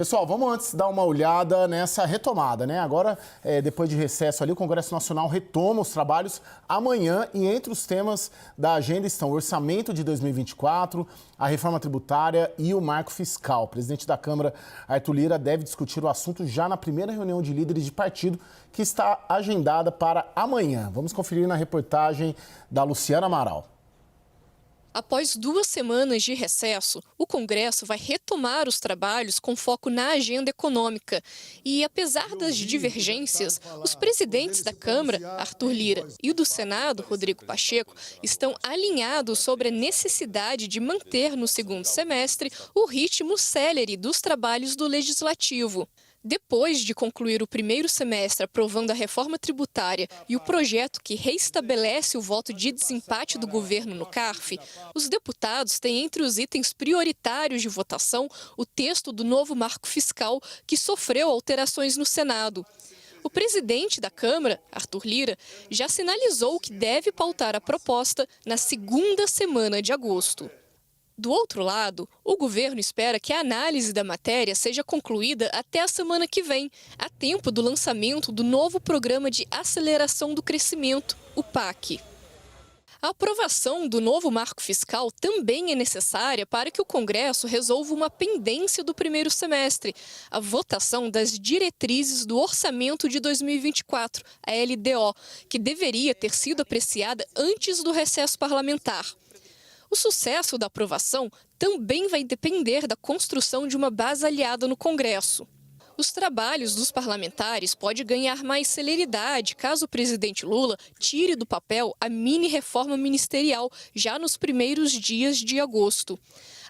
Pessoal, vamos antes dar uma olhada nessa retomada, né? Agora, depois de recesso ali, o Congresso Nacional retoma os trabalhos amanhã e entre os temas da agenda estão o orçamento de 2024, a reforma tributária e o marco fiscal. O presidente da Câmara, Arthur Lira, deve discutir o assunto já na primeira reunião de líderes de partido que está agendada para amanhã. Vamos conferir na reportagem da Luciana Amaral. Após 2 semanas de recesso, o Congresso vai retomar os trabalhos com foco na agenda econômica. E, apesar das divergências, os presidentes da Câmara, Arthur Lira, e o do Senado, Rodrigo Pacheco, estão alinhados sobre a necessidade de manter no segundo semestre o ritmo célere dos trabalhos do Legislativo. Depois de concluir o primeiro semestre aprovando a reforma tributária e o projeto que reestabelece o voto de desempate do governo no CARF, os deputados têm entre os itens prioritários de votação o texto do novo marco fiscal que sofreu alterações no Senado. O presidente da Câmara, Arthur Lira, já sinalizou que deve pautar a proposta na segunda semana de agosto. Do outro lado, o governo espera que a análise da matéria seja concluída até a semana que vem, a tempo do lançamento do novo Programa de Aceleração do Crescimento, o PAC. A aprovação do novo marco fiscal também é necessária para que o Congresso resolva uma pendência do primeiro semestre, a votação das diretrizes do Orçamento de 2024, a LDO, que deveria ter sido apreciada antes do recesso parlamentar. O sucesso da aprovação também vai depender da construção de uma base aliada no Congresso. Os trabalhos dos parlamentares podem ganhar mais celeridade caso o presidente Lula tire do papel a mini-reforma ministerial já nos primeiros dias de agosto.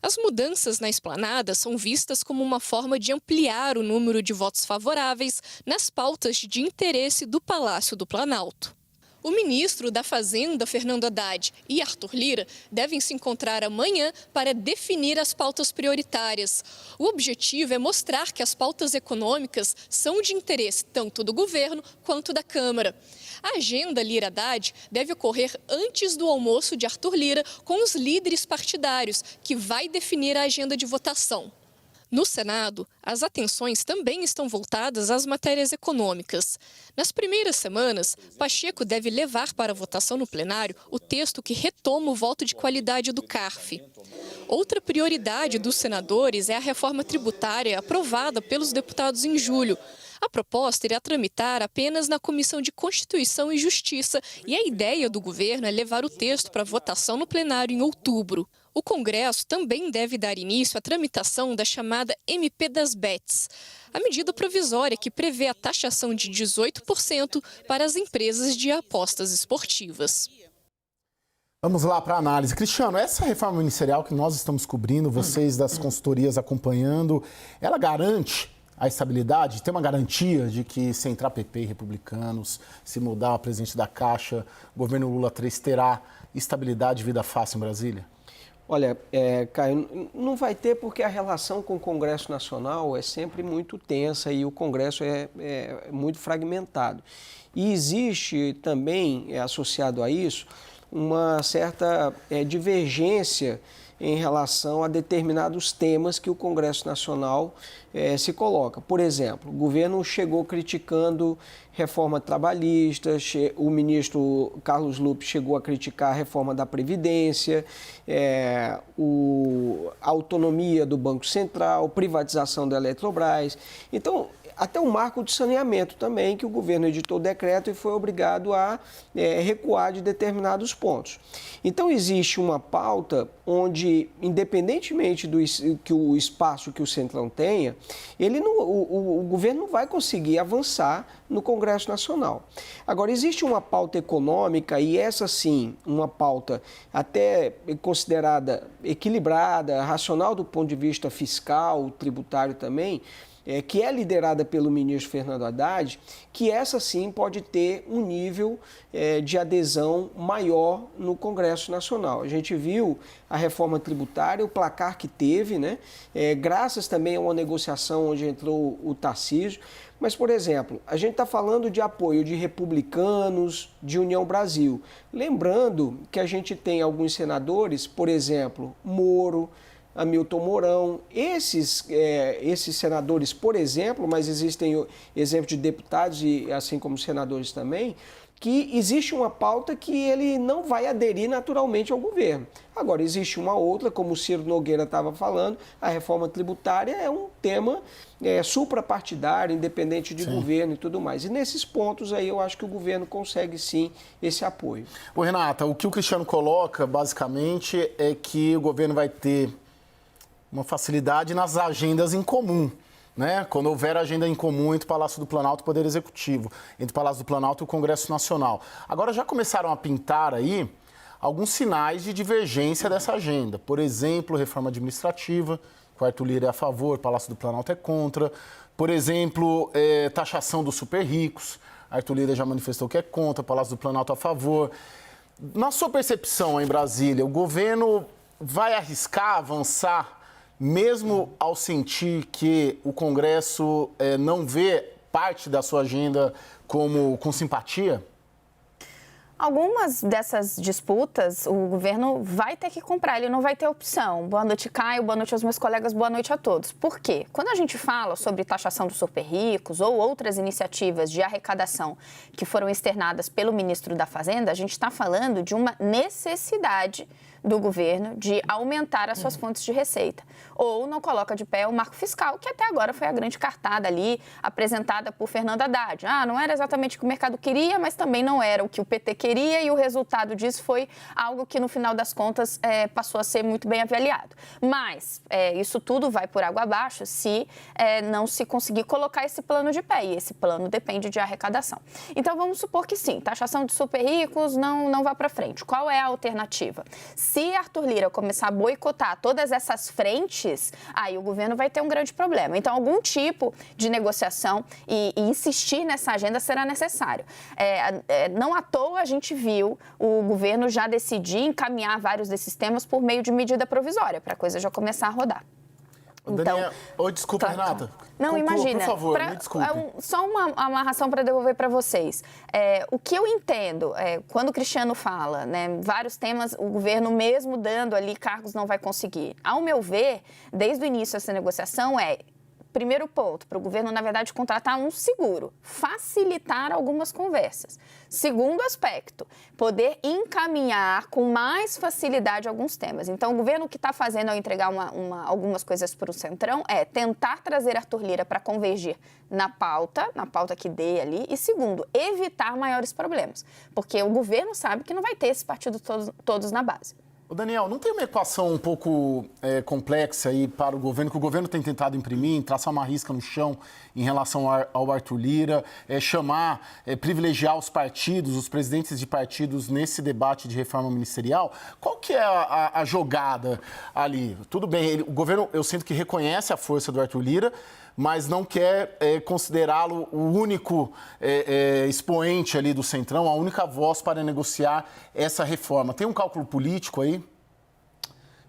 As mudanças na esplanada são vistas como uma forma de ampliar o número de votos favoráveis nas pautas de interesse do Palácio do Planalto. O ministro da Fazenda, Fernando Haddad, e Arthur Lira devem se encontrar amanhã para definir as pautas prioritárias. O objetivo é mostrar que as pautas econômicas são de interesse tanto do governo quanto da Câmara. A agenda Lira-Haddad deve ocorrer antes do almoço de Arthur Lira com os líderes partidários, que vai definir a agenda de votação. No Senado, as atenções também estão voltadas às matérias econômicas. Nas primeiras semanas, Pacheco deve levar para votação no plenário o texto que retoma o voto de qualidade do CARF. Outra prioridade dos senadores é a reforma tributária aprovada pelos deputados em julho. A proposta irá tramitar apenas na Comissão de Constituição e Justiça e a ideia do governo é levar o texto para votação no plenário em outubro. O Congresso também deve dar início à tramitação da chamada MP das Bets, a medida provisória que prevê a taxação de 18% para as empresas de apostas esportivas. Vamos lá para a análise. Cristiano, essa reforma ministerial que nós estamos cobrindo, vocês das consultorias acompanhando, ela garante a estabilidade? Tem uma garantia de que se entrar PP e republicanos, se mudar o presidente da Caixa, o governo Lula 3 terá estabilidade e vida fácil em Brasília? Olha, Caio, não vai ter porque a relação com o Congresso Nacional é sempre muito tensa e o Congresso é muito fragmentado. E existe também, associado a isso, uma certa divergência em relação a determinados temas que o Congresso Nacional se coloca. Por exemplo, o governo chegou criticando reforma trabalhista, o ministro Carlos Lupe chegou a criticar a reforma da Previdência, a autonomia do Banco Central, privatização da Eletrobras. Então, até o marco de saneamento também, que o governo editou o decreto e foi obrigado a recuar de determinados pontos. Então, existe uma pauta onde, independentemente do espaço que o Centrão tenha, o governo não vai conseguir avançar no Congresso Nacional. Agora, existe uma pauta econômica, e essa sim, uma pauta até considerada equilibrada, racional do ponto de vista fiscal, tributário também, que é liderada pelo ministro Fernando Haddad, que essa sim pode ter um nível de adesão maior no Congresso Nacional. A gente viu a reforma tributária, o placar que teve, né? Graças também a uma negociação onde entrou o Tarcísio. Mas, por exemplo, a gente está falando de apoio de republicanos, de União Brasil. Lembrando que a gente tem alguns senadores, por exemplo, Moro, Hamilton Mourão, esses senadores, por exemplo, mas existem exemplos de deputados, e assim como senadores também, que existe uma pauta que ele não vai aderir naturalmente ao governo. Agora, existe uma outra, como o Ciro Nogueira estava falando, a reforma tributária é um tema suprapartidário, independente de governo e tudo mais. E nesses pontos aí eu acho que o governo consegue sim esse apoio. Ô, Renata, o que o Cristiano coloca, basicamente, é que o governo vai ter uma facilidade nas agendas em comum. Né? Quando houver agenda em comum entre o Palácio do Planalto e o Poder Executivo, entre o Palácio do Planalto e o Congresso Nacional. Agora já começaram a pintar aí alguns sinais de divergência dessa agenda. Por exemplo, reforma administrativa, que o Arthur Lira é a favor, o Palácio do Planalto é contra. Por exemplo, taxação dos super ricos, Arthur Lira já manifestou que é contra, o Palácio do Planalto a favor. Na sua percepção em Brasília, o governo vai arriscar avançar mesmo ao sentir que o Congresso não vê parte da sua agenda com simpatia? Algumas dessas disputas, o governo vai ter que comprar, ele não vai ter opção. Boa noite, Caio, boa noite aos meus colegas, boa noite a todos. Por quê? Quando a gente fala sobre taxação dos super ricos ou outras iniciativas de arrecadação que foram externadas pelo ministro da Fazenda, a gente está falando de uma necessidade do governo de aumentar as suas fontes de receita. Ou não coloca de pé o marco fiscal, que até agora foi a grande cartada ali, apresentada por Fernando Haddad. Não era exatamente o que o mercado queria, mas também não era o que o PT queria, e o resultado disso foi algo que, no final das contas, passou a ser muito bem avaliado. Mas isso tudo vai por água abaixo se não se conseguir colocar esse plano de pé, e esse plano depende de arrecadação. Então, vamos supor que sim, taxação de super ricos não vá para frente. Qual é a alternativa? Se Arthur Lira começar a boicotar todas essas frentes, aí o governo vai ter um grande problema. Então, algum tipo de negociação e insistir nessa agenda será necessário. Não à toa a gente viu o governo já decidir encaminhar vários desses temas por meio de medida provisória, para a coisa já começar a rodar. Daniel, desculpa, claro. Renata. Não, imagina. Por favor, me desculpe. Só uma amarração para devolver para vocês. O que eu entendo, quando o Cristiano fala, né, vários temas, o governo mesmo dando ali cargos não vai conseguir. Ao meu ver, desde o início dessa negociação primeiro ponto, para o governo, na verdade, contratar um seguro, facilitar algumas conversas. Segundo aspecto, poder encaminhar com mais facilidade alguns temas. Então, o governo, o que está fazendo ao entregar algumas coisas para o Centrão é tentar trazer Arthur Lira para convergir na pauta que dê ali, e segundo, evitar maiores problemas, porque o governo sabe que não vai ter esse partido todos na base. Daniel, não tem uma equação um pouco complexa aí para o governo, que o governo tem tentado imprimir, traçar uma risca no chão em relação ao Arthur Lira, privilegiar os partidos, os presidentes de partidos nesse debate de reforma ministerial? Qual que é a jogada ali? Tudo bem, o governo, eu sinto que reconhece a força do Arthur Lira, mas não quer considerá-lo o único expoente ali do Centrão, a única voz para negociar essa reforma. Tem um cálculo político aí?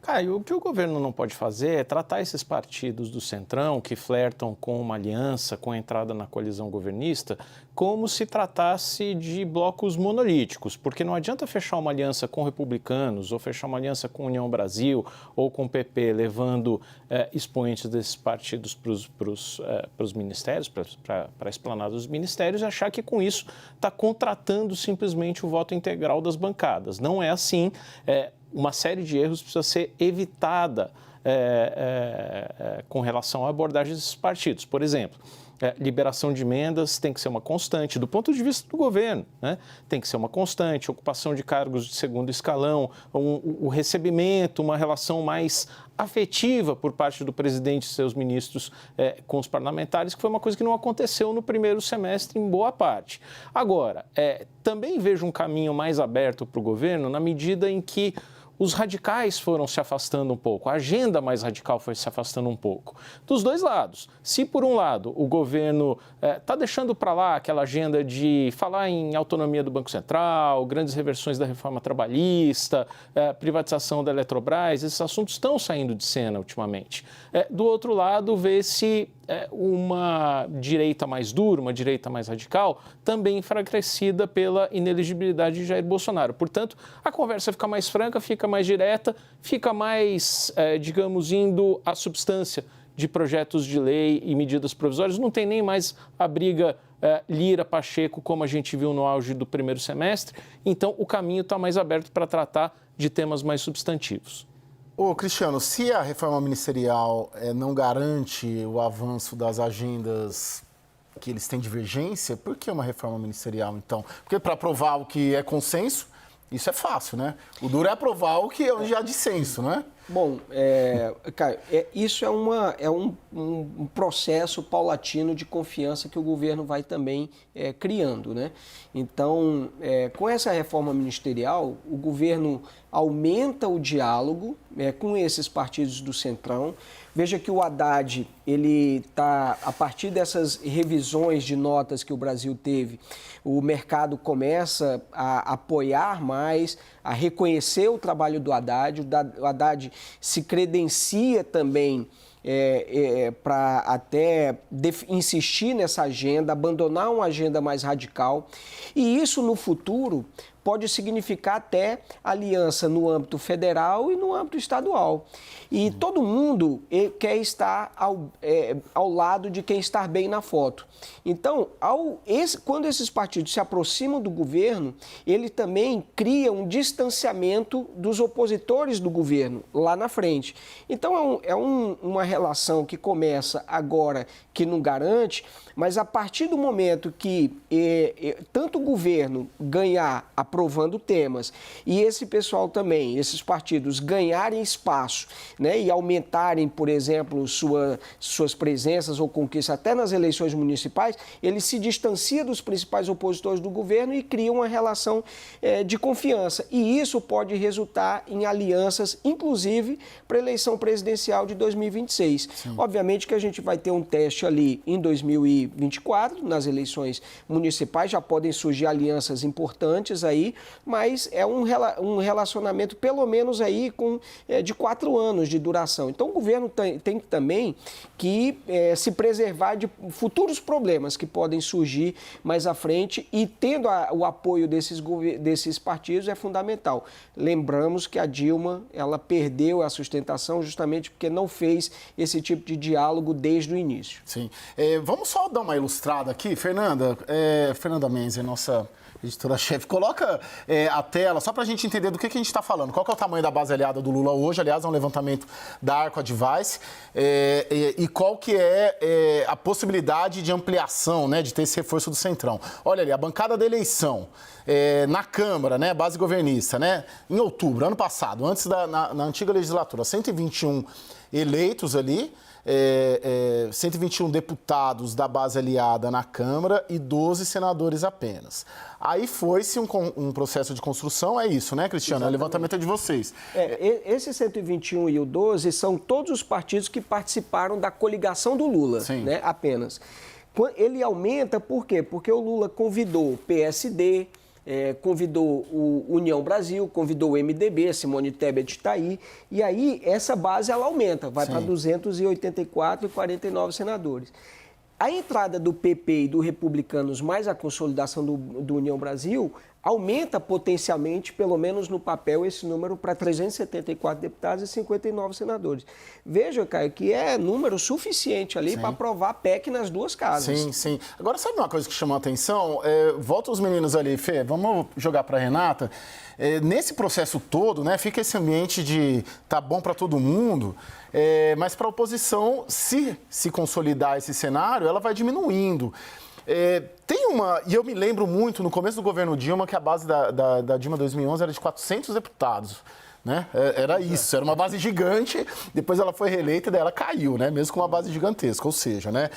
Caio, o que o governo não pode fazer é tratar esses partidos do Centrão, que flertam com uma aliança, com a entrada na coalizão governista, como se tratasse de blocos monolíticos, porque não adianta fechar uma aliança com republicanos, ou fechar uma aliança com União Brasil, ou com o PP, levando expoentes desses partidos para os ministérios, para a esplanada dos ministérios, e achar que com isso está contratando simplesmente o voto integral das bancadas. Não é assim. Uma série de erros precisa ser evitada com relação à abordagem desses partidos. Por exemplo, liberação de emendas tem que ser uma constante do ponto de vista do governo, né? Tem que ser uma constante, ocupação de cargos de segundo escalão, o recebimento, uma relação mais afetiva por parte do presidente e seus ministros com os parlamentares, que foi uma coisa que não aconteceu no primeiro semestre em boa parte. Agora, também vejo um caminho mais aberto para o governo na medida em que os radicais foram se afastando um pouco, a agenda mais radical foi se afastando um pouco. Dos dois lados. Se, por um lado, o governo está deixando para lá aquela agenda de falar em autonomia do Banco Central, grandes reversões da reforma trabalhista, privatização da Eletrobras, esses assuntos estão saindo de cena ultimamente. Do outro lado, vê-se uma direita mais dura, uma direita mais radical, também enfraquecida pela inelegibilidade de Jair Bolsonaro. Portanto, a conversa fica mais franca, fica mais direta, fica mais, digamos, indo à substância de projetos de lei e medidas provisórias. Não tem nem mais a briga Lira-Pacheco, como a gente viu no auge do primeiro semestre. Então, o caminho está mais aberto para tratar de temas mais substantivos. Ô, Cristiano, se a reforma ministerial não garante o avanço das agendas que eles têm divergência, por que uma reforma ministerial, então? Porque para aprovar o que é consenso, isso é fácil, né? O duro é aprovar o que já há dissenso, não é? Bom, Caio, isso é um processo paulatino de confiança que o governo vai também criando, né? Então, com essa reforma ministerial, o governo aumenta o diálogo com esses partidos do Centrão. Veja que o Haddad, ele está, a partir dessas revisões de notas que o Brasil teve, o mercado começa a apoiar mais, a reconhecer o trabalho do Haddad. O Haddad se credencia também para até insistir nessa agenda, abandonar uma agenda mais radical. E isso, no futuro, pode significar até aliança no âmbito federal e no âmbito estadual. E todo mundo quer estar ao lado de quem está bem na foto. Então, quando esses partidos se aproximam do governo, ele também cria um distanciamento dos opositores do governo lá na frente. Então, uma relação que começa agora, que não garante, mas a partir do momento que tanto o governo ganhar aprovando temas e esse pessoal também, esses partidos ganharem espaço, né, e aumentarem, por exemplo, suas presenças ou conquistas até nas eleições municipais, ele se distancia dos principais opositores do governo e cria uma relação de confiança. E isso pode resultar em alianças, inclusive para a eleição presidencial de 2026. Sim. Obviamente que a gente vai ter um teste ali em 2024, nas eleições municipais, já podem surgir alianças importantes aí, mas é um relacionamento pelo menos aí de 4 anos de duração. Então o governo tem também que se preservar de futuros problemas que podem surgir mais à frente e tendo o apoio desses partidos é fundamental. Lembramos que a Dilma, ela perdeu a sustentação justamente porque não fez esse tipo de diálogo desde o início. Sim. Vamos só dar uma ilustrada aqui, Fernanda. Fernanda Menzer, nossa editora-chefe, coloca a tela só para a gente entender do que a gente está falando. Qual que é o tamanho da base aliada do Lula hoje? Aliás, é um levantamento da Arco Advice. E qual que é a possibilidade de ampliação, né, de ter esse reforço do Centrão. Olha ali, a bancada da eleição na Câmara, né, base governista, né, em outubro, ano passado, antes na antiga legislatura, 121 eleitos ali, 121 deputados da base aliada na Câmara e 12 senadores apenas. Aí foi-se um processo de construção, é isso, né, Cristiano? Exatamente. O levantamento é de vocês. Esse 121 e o 12 são todos os partidos que participaram da coligação do Lula, né, apenas. Ele aumenta por quê? Porque o Lula convidou o PSD, convidou o União Brasil, convidou o MDB, Simone Tebet está aí, e aí essa base ela aumenta, vai para 284 e 49 senadores. A entrada do PP e do Republicanos mais a consolidação do União Brasil aumenta potencialmente, pelo menos no papel, esse número para 374 deputados e 59 senadores. Veja, Caio, que é número suficiente ali para aprovar PEC nas duas casas. Sim, sim. Agora, sabe uma coisa que chamou a atenção? Volta os meninos ali, Fê, vamos jogar para a Renata. Nesse processo todo, né, fica esse ambiente de tá bom para todo mundo, mas para a oposição, se consolidar esse cenário, ela vai diminuindo. E eu me lembro muito, no começo do governo Dilma, que a base da Dilma 2011 era de 400 deputados. Né? Era isso, era uma base gigante, depois ela foi reeleita e daí ela caiu, né? Mesmo com uma base gigantesca, ou seja, né?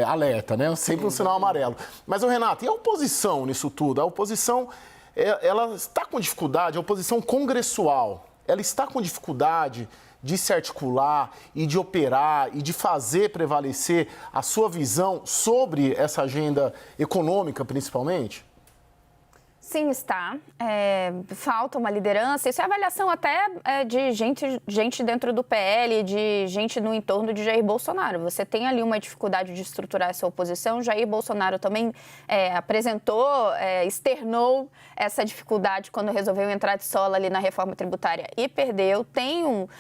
Alerta, né? Sempre um sinal amarelo. Mas, Renato, e a oposição nisso tudo? A oposição, ela está com dificuldade, a oposição congressual, ela está com dificuldade de se articular e de operar e de fazer prevalecer a sua visão sobre essa agenda econômica, principalmente? Sim, está. Falta uma liderança. Isso é avaliação até de gente dentro do PL, de gente no entorno de Jair Bolsonaro. Você tem ali uma dificuldade de estruturar essa oposição. Jair Bolsonaro também externou essa dificuldade quando resolveu entrar de sola ali na reforma tributária e perdeu.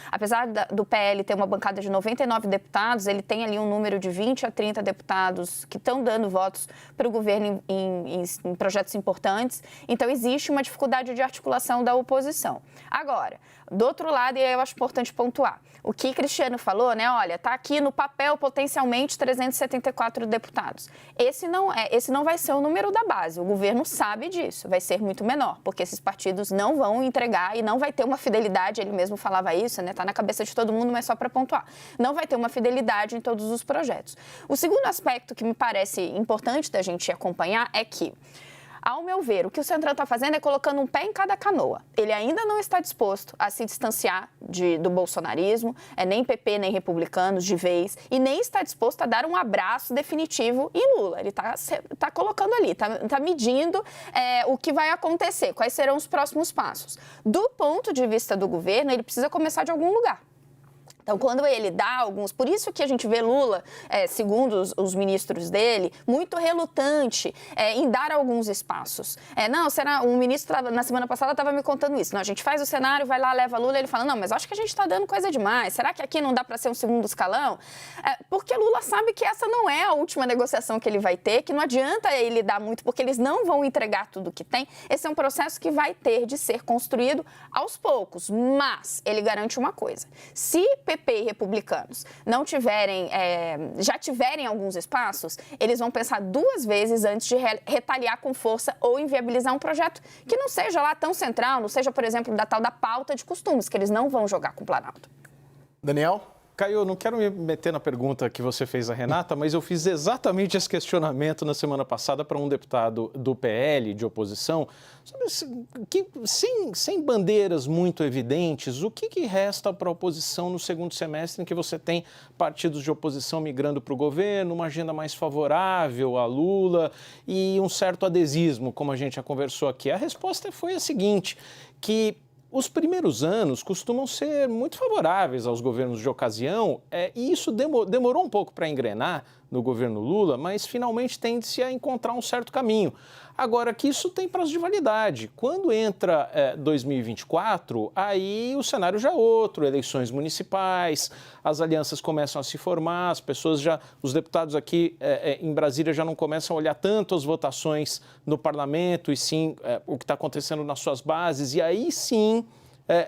Apesar do PL ter uma bancada de 99 deputados, ele tem ali um número de 20 a 30 deputados que estão dando votos para o governo em projetos importantes. Então, existe uma dificuldade de articulação da oposição. Agora, do outro lado, e aí eu acho importante pontuar, o que Cristiano falou, né? Olha, está aqui no papel potencialmente 374 deputados. Esse não vai ser o número da base. O governo sabe disso, vai ser muito menor, porque esses partidos não vão entregar e não vai ter uma fidelidade, ele mesmo falava isso, né? Está na cabeça de todo mundo, mas só para pontuar. Não vai ter uma fidelidade em todos os projetos. O segundo aspecto que me parece importante da gente acompanhar é que, ao meu ver, o que o Centrão está fazendo é colocando um pé em cada canoa. Ele ainda não está disposto a se distanciar do bolsonarismo, nem PP, nem republicanos de vez, e nem está disposto a dar um abraço definitivo em Lula. Ele está colocando ali, está medindo o que vai acontecer, quais serão os próximos passos. Do ponto de vista do governo, ele precisa começar de algum lugar. Então, quando ele dá alguns... Por isso que a gente vê Lula, segundo os ministros dele, muito relutante em dar alguns espaços. O ministro na semana passada estava me contando isso. Não, a gente faz o cenário, vai lá, leva Lula, ele fala, não, mas acho que a gente está dando coisa demais. Será que aqui não dá para ser um segundo escalão? Porque Lula sabe que essa não é a última negociação que ele vai ter, que não adianta ele dar muito, porque eles não vão entregar tudo que tem. Esse é um processo que vai ter de ser construído aos poucos. Mas ele garante uma coisa. Se PP e republicanos já tiverem alguns espaços, eles vão pensar duas vezes antes de retaliar com força ou inviabilizar um projeto que não seja lá tão central, não seja, por exemplo, da tal da pauta de costumes, que eles não vão jogar com o Planalto. Daniel? Caio, eu não quero me meter na pergunta que você fez à Renata, mas eu fiz exatamente esse questionamento na semana passada para um deputado do PL, de oposição, sobre sem bandeiras muito evidentes, o que resta para a oposição no segundo semestre em que você tem partidos de oposição migrando para o governo, uma agenda mais favorável a Lula e um certo adesismo, como a gente já conversou aqui? A resposta foi a seguinte, que os primeiros anos costumam ser muito favoráveis aos governos de ocasião e isso demorou um pouco para engrenar no governo Lula, mas finalmente tende-se a encontrar um certo caminho. Agora, que isso tem prazo de validade. Quando entra 2024, aí o cenário já é outro, eleições municipais, as alianças começam a se formar, os deputados aqui em Brasília já não começam a olhar tanto as votações no parlamento e sim o que está acontecendo nas suas bases, e aí sim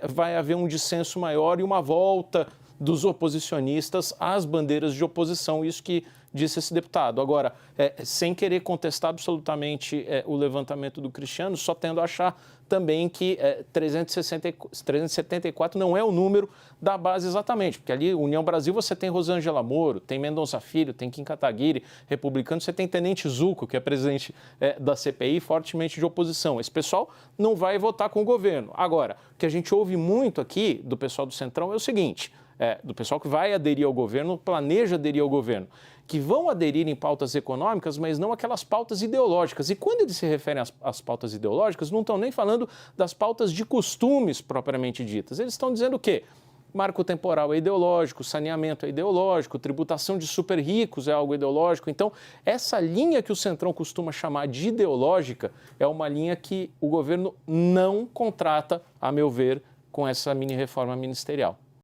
vai haver um dissenso maior e uma volta dos oposicionistas às bandeiras de oposição, isso que disse esse deputado. Agora, sem querer contestar absolutamente o levantamento do Cristiano, só tendo a achar também que 374 não é o número da base exatamente, porque ali, União Brasil, você tem Rosângela Moro, tem Mendonça Filho, tem Kim Kataguiri, republicano, você tem Tenente Zucco, que é presidente da CPI, fortemente de oposição. Esse pessoal não vai votar com o governo. Agora, o que a gente ouve muito aqui do pessoal do Centrão é o seguinte, do pessoal que vai aderir ao governo, planeja aderir ao governo, que vão aderir em pautas econômicas, mas não aquelas pautas ideológicas. E quando eles se referem às pautas ideológicas, não estão nem falando das pautas de costumes propriamente ditas. Eles estão dizendo o quê? Marco temporal é ideológico, saneamento é ideológico, tributação de super ricos é algo ideológico. Então, essa linha que o Centrão costuma chamar de ideológica é uma linha que o governo não contrata, a meu ver, com essa mini-reforma ministerial.